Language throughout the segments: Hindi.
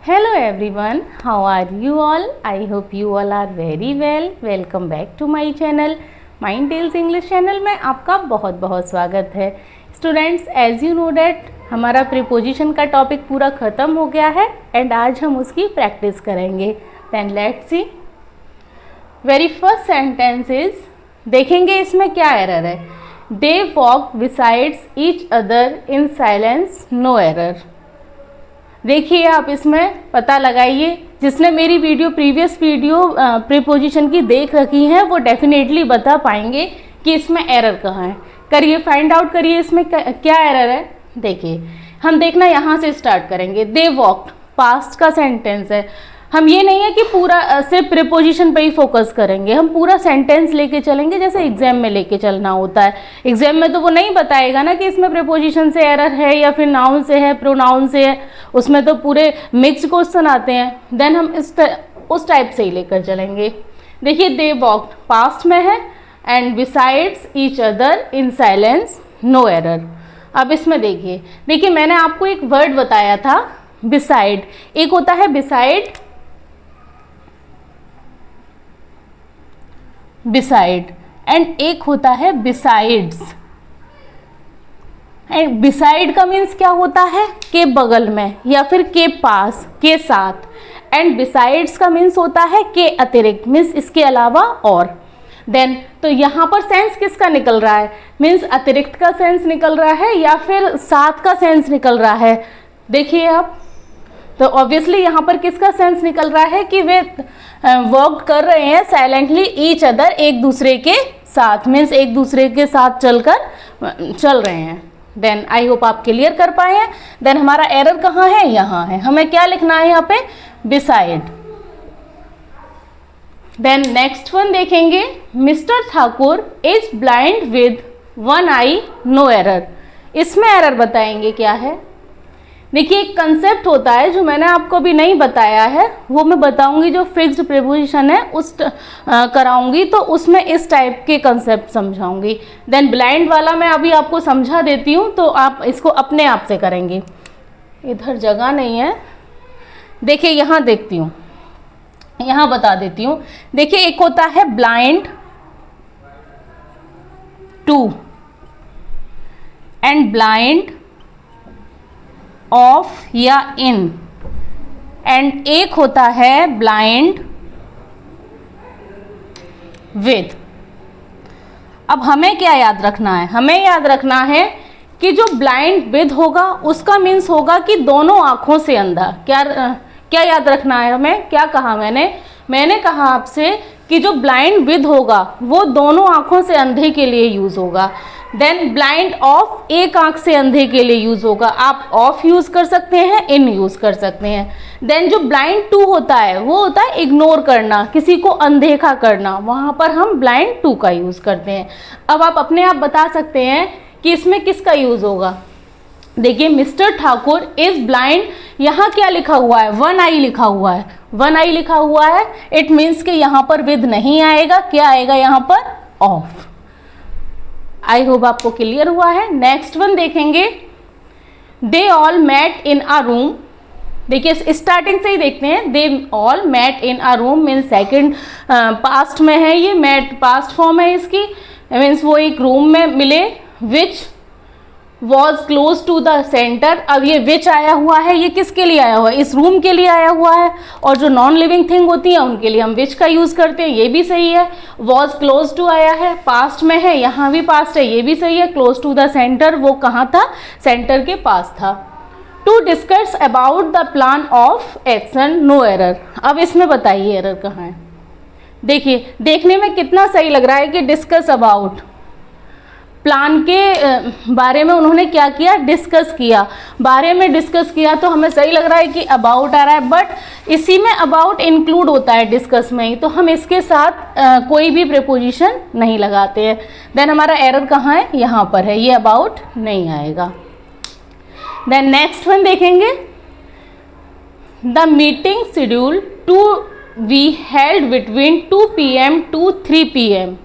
Hello everyone, how are you all? I hope you all are very well. Welcome back to my channel. Mind Tales English channel में आपका बहुत बहुत स्वागत है। Students, as you know that हमारा प्रीपोजिशन का टॉपिक पूरा ख़त्म हो गया है एंड आज हम उसकी प्रैक्टिस करेंगे। Then let's see. Very first sentence is, देखेंगे इसमें क्या एरर है। They walk besides each other in silence, no error. देखिए आप इसमें पता लगाइए। जिसने मेरी वीडियो प्रीवियस वीडियो प्रीपोजिशन की देख रखी है वो डेफिनेटली बता पाएंगे कि इसमें एरर कहाँ है। करिए, फाइंड आउट करिए इसमें क्या एरर है। देखिए, हम देखना यहाँ से स्टार्ट करेंगे। दे वॉक्ड पास्ट का सेंटेंस है। हम ये नहीं है कि पूरा सिर्फ प्रीपोजिशन पे ही फोकस करेंगे, हम पूरा सेंटेंस लेके चलेंगे जैसे एग्जाम में लेके चलना होता है। एग्जाम में तो वो नहीं बताएगा ना कि इसमें प्रीपोजिशन से एरर है या फिर नाउन से है, प्रोनाउन से है। उसमें तो पूरे मिक्स्ड क्वेश्चन आते हैं। देन हम उस टाइप से ही लेकर चलेंगे। देखिए, दे वॉक्ड पास्ट में है and besides each other in silence, no error. अब इसमें देखिए मैंने आपको एक वर्ड बताया था बिसाइड। एक होता है बिसाइड, एंड एक होता है बिसाइड्स। एंड बिसाइड का मीन्स क्या होता है, के बगल में या फिर के पास, के साथ। एंड बिसाइड्स का मीन्स होता है के अतिरिक्त, मीन्स इसके अलावा और। देन तो यहाँ पर सेंस किसका निकल रहा है, मीन्स अतिरिक्त का सेंस निकल रहा है या फिर साथ का सेंस निकल रहा है। देखिए आप, तो ऑब्वियसली यहाँ पर किसका सेंस निकल रहा है कि वे वर्क कर रहे हैं साइलेंटली ईच अदर, एक दूसरे के साथ, मीन्स एक दूसरे के साथ चल रहे हैं। देन आई होप आप क्लियर कर पाए हैं। देन हमारा एरर कहाँ है, यहाँ है। हमें क्या लिखना है यहाँ पे, बिसाइड। देन नेक्स्ट वन देखेंगे, mister Thakur is blind with one eye, no error. इसमें एरर बताएंगे क्या है। देखिए, एक कंसेप्ट होता है जो मैंने आपको अभी नहीं बताया है, वो मैं बताऊंगी। जो फिक्स्ड प्रीपोजिशन है उस कराऊंगी तो उसमें इस टाइप के कंसेप्ट समझाऊंगी। देन ब्लाइंड वाला मैं अभी आपको समझा देती हूँ तो आप इसको अपने आप से करेंगे। इधर जगह नहीं है। देखिए यहाँ देखती हूँ, यहाँ बता देती हूँ। देखिए, एक होता है blind to and blind of या इन, एंड एक होता है ब्लाइंड विद। अब हमें क्या याद रखना है, हमें याद रखना है कि जो ब्लाइंड विद होगा उसका मीन्स होगा कि दोनों आंखों से अंधा। क्या याद रखना है हमें, क्या कहा मैंने कहा आपसे कि जो ब्लाइंड विद होगा वो दोनों आंखों से अंधे के लिए यूज होगा। देन ब्लाइंड ऑफ एक आंख से अंधे के लिए यूज होगा। आप ऑफ यूज कर सकते हैं, इन यूज कर सकते हैं। देन जो ब्लाइंड टू होता है वो होता है इग्नोर करना, किसी को अनदेखा करना, वहां पर हम ब्लाइंड टू का यूज करते हैं। अब आप अपने आप बता सकते हैं कि इसमें किसका यूज होगा। देखिए, मिस्टर ठाकुर इज ब्लाइंड, यहाँ क्या लिखा हुआ है, वन आई लिखा हुआ है। वन आई लिखा हुआ है, इट मीन्स कि यहाँ पर विद नहीं आएगा, क्या आएगा यहाँ पर, ऑफ। आई होप आपको क्लियर हुआ है। नेक्स्ट वन देखेंगे, they all met in a room. देखिए, स्टार्टिंग से ही देखते हैं। They all met in a room means second past में है, ये मेट पास्ट फॉर्म है इसकी, मीन्स वो एक रूम में मिले। Which was close to the centre. अब ये विच आया हुआ है, ये किसके लिए आया हुआ है, इस रूम के लिए आया हुआ है। और जो नॉन लिविंग थिंग होती है उनके लिए हम विच का यूज करते हैं, ये भी सही है। वॉज क्लोज टू आया है, पास्ट में है, यहाँ भी पास्ट है, ये भी सही है। क्लोज टू द सेंटर, वो कहाँ था, सेंटर के पास था। To discuss about the plan of action, no error. अब इसमें बताइए एरर कहाँ है। देखिए, देखने में कितना सही लग रहा है कि डिस्कस अबाउट, प्लान के बारे में उन्होंने क्या किया, डिस्कस किया। बारे में डिस्कस किया तो हमें सही लग रहा है कि अबाउट आ रहा है, बट इसी में अबाउट इंक्लूड होता है डिस्कस में ही, तो हम इसके साथ कोई भी प्रीपोजिशन नहीं लगाते हैं। देन हमारा एरर कहाँ है, यहाँ पर है, ये अबाउट नहीं आएगा। देन नेक्स्ट वन देखेंगे, the meeting schedule to be held between 2 PM to 3 PM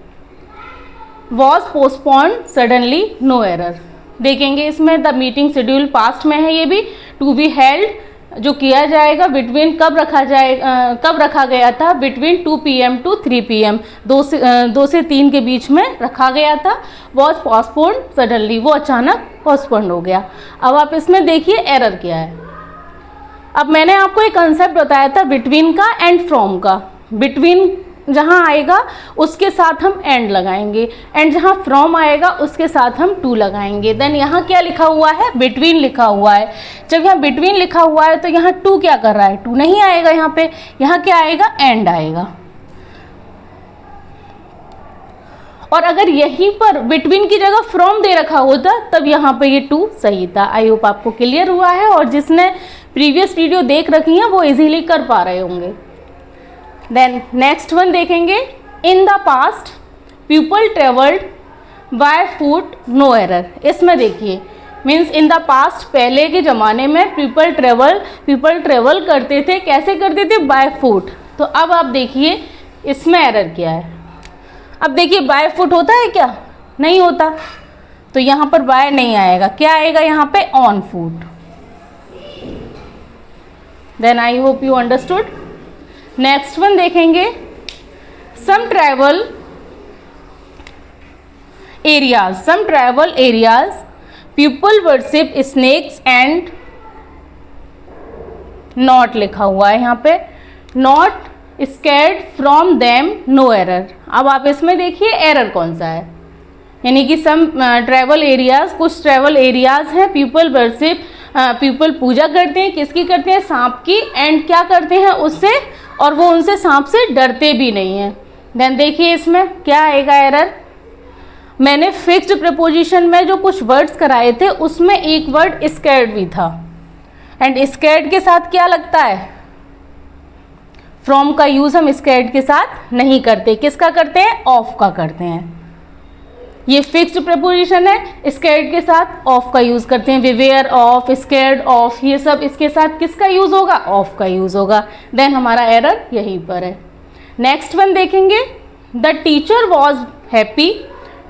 was postponed suddenly, no error. देखेंगे इसमें द मीटिंग शेड्यूल पास्ट में है, ये भी टू बी हेल्ड जो किया जाएगा बिटवीन कब रखा गया था, बिटवीन 2 PM टू 3 PM, 2 से 3 के बीच में रखा गया था। वॉज पोस्टपोन्ड सडनली, वो अचानक पोस्टपोन्ड हो गया। अब आप इसमें देखिए एरर क्या है। अब मैंने आपको एक कंसेप्ट बताया था बिटवीन का एंड फ्रॉम का। बिटवीन जहाँ आएगा उसके साथ हम एंड लगाएंगे, एंड जहाँ फ्रॉम आएगा उसके साथ हम टू लगाएंगे। देन यहाँ क्या लिखा हुआ है, बिटवीन लिखा हुआ है। जब यहाँ बिटवीन लिखा हुआ है तो यहाँ टू क्या कर रहा है, टू नहीं आएगा यहाँ पे, यहाँ क्या आएगा, एंड आएगा। और अगर यहीं पर बिटवीन की जगह फ्रॉम दे रखा होता तब यहाँ पे ये टू सही था। आई होप आपको क्लियर हुआ है, और जिसने प्रीवियस वीडियो देख रखी है वो इजीली कर पा रहे होंगे। देन नेक्स्ट वन देखेंगे, in the past people travelled by foot no error. इसमें देखिए मीन्स इन द पास्ट, पहले के ज़माने में पीपल ट्रेवल करते थे, कैसे करते थे, बाय फुट। तो अब आप देखिए इसमें एरर क्या है। अब देखिए बाय फुट होता है क्या, नहीं होता, तो यहाँ पर बाय नहीं आएगा, क्या आएगा यहाँ पे, on foot. Then I hope you understood. Next one देखेंगे, some travel areas people worship snakes and not लिखा हुआ है यहाँ पे, not scared from them no error. अब आप इसमें देखिए एरर कौन सा है, यानी कि सम ट्रैवल एरियाज, कुछ ट्रैवल एरियाज हैं, पीपल वर्शिप, पीपल पूजा करते हैं, किसकी करते हैं, सांप की, एंड क्या करते हैं उससे, और वो उनसे सांप से डरते भी नहीं हैं। देन देखिए इसमें क्या आएगा एरर। मैंने फिक्स्ड प्रीपोजिशन में जो कुछ वर्ड्स कराए थे उसमें एक वर्ड स्कैर्ड भी था, एंड स्कैर्ड के साथ क्या लगता है, फ्रॉम का यूज हम स्कैर्ड के साथ नहीं करते, किसका करते हैं, ऑफ का करते हैं। ये फिक्स्ड प्रीपोजिशन है, स्कैर्ड के साथ ऑफ का यूज करते हैं, विवेयर ऑफ, स्कैर्ड ऑफ, ये सब इसके साथ किसका यूज होगा, ऑफ का यूज होगा। देन हमारा एरर यहीं पर है। नेक्स्ट वन देखेंगे, the teacher was happy,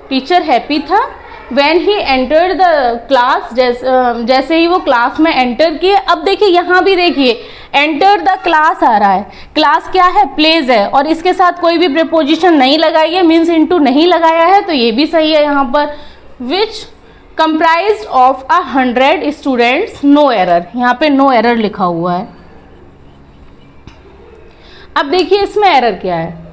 teacher happy था, when he enter the class, जैसे ही वो क्लास में एंटर किए। अब देखिए यहाँ भी देखिए एंटर द क्लास आ रहा है, क्लास क्या है, प्लेस है, और इसके साथ कोई भी प्रीपोजिशन नहीं लगाई है, मीन्स इनटू नहीं लगाया है, तो ये भी सही है यहाँ पर। Which comprised of 100 students, no error, यहाँ पे नो एरर लिखा हुआ है। अब देखिए इसमें एरर क्या है,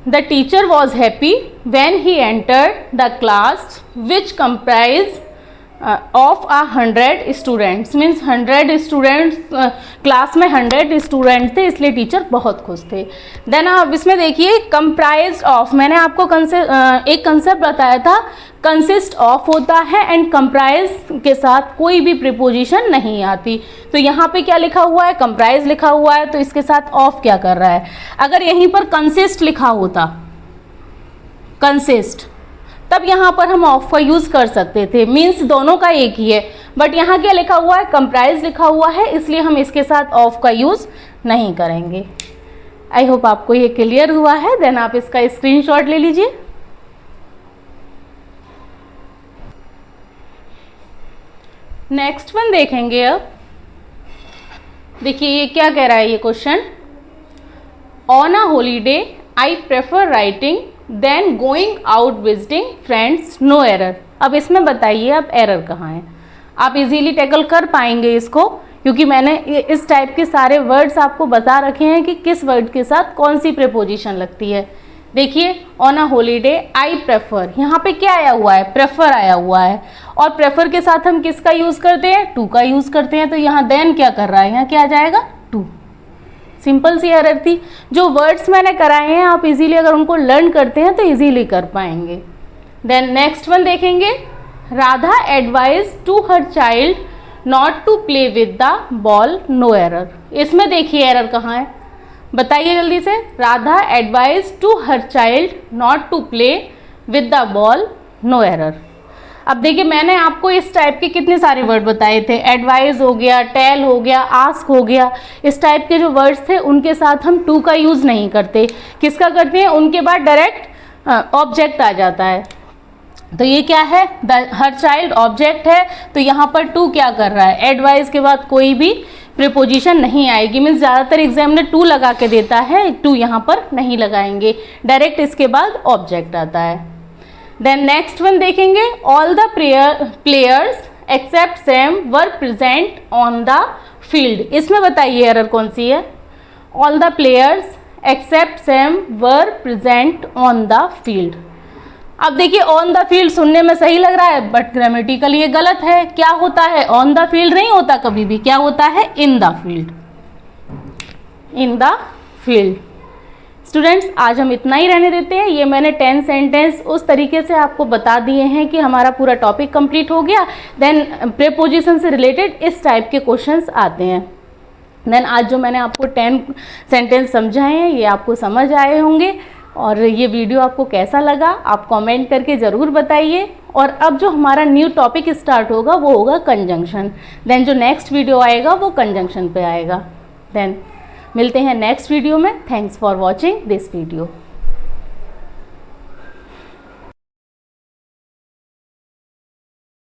the teacher was happy when he entered the class which comprise of 100 students, means 100 students, class में 100 स्टूडेंट्स थे, इसलिए टीचर बहुत खुश थे। देन अब इसमें देखिए कंप्राइज्ड ऑफ, मैंने आपको एक कंसेप्ट बताया था, कंसिस्ट ऑफ होता है एंड कंप्राइज के साथ कोई भी प्रीपोजिशन नहीं आती। तो यहाँ पे क्या लिखा हुआ है, कंप्राइज लिखा हुआ है, तो इसके साथ ऑफ क्या कर रहा है। अगर यहीं पर कंसिस्ट लिखा होता, कंसिस्ट, तब यहाँ पर हम ऑफ का यूज़ कर सकते थे, मीन्स दोनों का एक ही है। बट यहाँ क्या लिखा हुआ है, कंप्राइज लिखा हुआ है, इसलिए हम इसके साथ ऑफ का यूज़ नहीं करेंगे। आई होप आपको ये क्लियर हुआ है। देन आप इसका स्क्रीनशॉट ले लीजिए। नेक्स्ट वन देखेंगे। अब देखिए ये क्या कह रहा है ये question, on a holiday I prefer writing than going out visiting friends, no error. अब इसमें बताइए अब एरर कहाँ है। आप इजीली टैकल कर पाएंगे इसको, क्योंकि मैंने इस टाइप के सारे वर्ड्स आपको बता रखे हैं कि किस वर्ड के साथ कौन सी प्रीपोजिशन लगती है। देखिए on a holiday I prefer, यहाँ पे क्या आया हुआ है, प्रेफर आया हुआ है, और प्रेफर के साथ हम किसका यूज़ करते हैं, टू का यूज़ करते हैं। तो यहाँ देन क्या कर रहा है, यहाँ क्या आ जाएगा, टू। सिंपल सी एरर थी। जो वर्ड्स मैंने कराए हैं आप इजीली अगर उनको लर्न करते हैं तो इजीली कर पाएंगे। देन नेक्स्ट वन देखेंगे, Radha advise to her child not to play with the ball, no error. इसमें देखिए एरर कहाँ है, बताइए जल्दी से। Radha advise to her child not to play with the ball, no error. अब देखिए मैंने आपको इस टाइप के कितने सारे वर्ड बताए थे, एडवाइज हो गया, टेल हो गया, आस्क हो गया। इस टाइप के जो वर्ड्स थे उनके साथ हम टू का यूज़ नहीं करते। किसका करते हैं, उनके बाद डायरेक्ट ऑब्जेक्ट आ जाता है। तो ये क्या है, हर चाइल्ड ऑब्जेक्ट है, तो यहाँ पर टू क्या कर रहा है, एडवाइस के बाद कोई भी प्रीपोजिशन नहीं आएगी। मीन्स ज़्यादातर एग्जाम में टू लगा के देता है, टू यहाँ पर नहीं लगाएंगे, डायरेक्ट इसके बाद ऑब्जेक्ट आता है। देन नेक्स्ट वन देखेंगे, all the players except Sam were present on the field. इसमें बताइए एरर कौन सी है, all the players except Sam were present on the field. अब देखिए ऑन द फील्ड सुनने में सही लग रहा है, बट ग्रामेटिकली ये गलत है। क्या होता है, ऑन द फील्ड नहीं होता कभी भी, क्या होता है, in the field, in the field. Students आज हम इतना ही रहने देते हैं। ये मैंने 10 सेंटेंस उस तरीके से आपको बता दिए हैं कि हमारा पूरा टॉपिक कंप्लीट हो गया। देन प्रीपोजिशन से रिलेटेड इस टाइप के क्वेश्चंस आते हैं। देन आज जो मैंने आपको 10 सेंटेंस समझाए हैं ये आपको समझ आए होंगे, और ये वीडियो आपको कैसा लगा आप कमेंट करके ज़रूर बताइए। और अब जो हमारा न्यू टॉपिक स्टार्ट होगा वो होगा कंजंक्शन। देन जो नेक्स्ट वीडियो आएगा वो कंजंक्शन पे आएगा। देन मिलते हैं नेक्स्ट वीडियो में। Thanks for watching this video.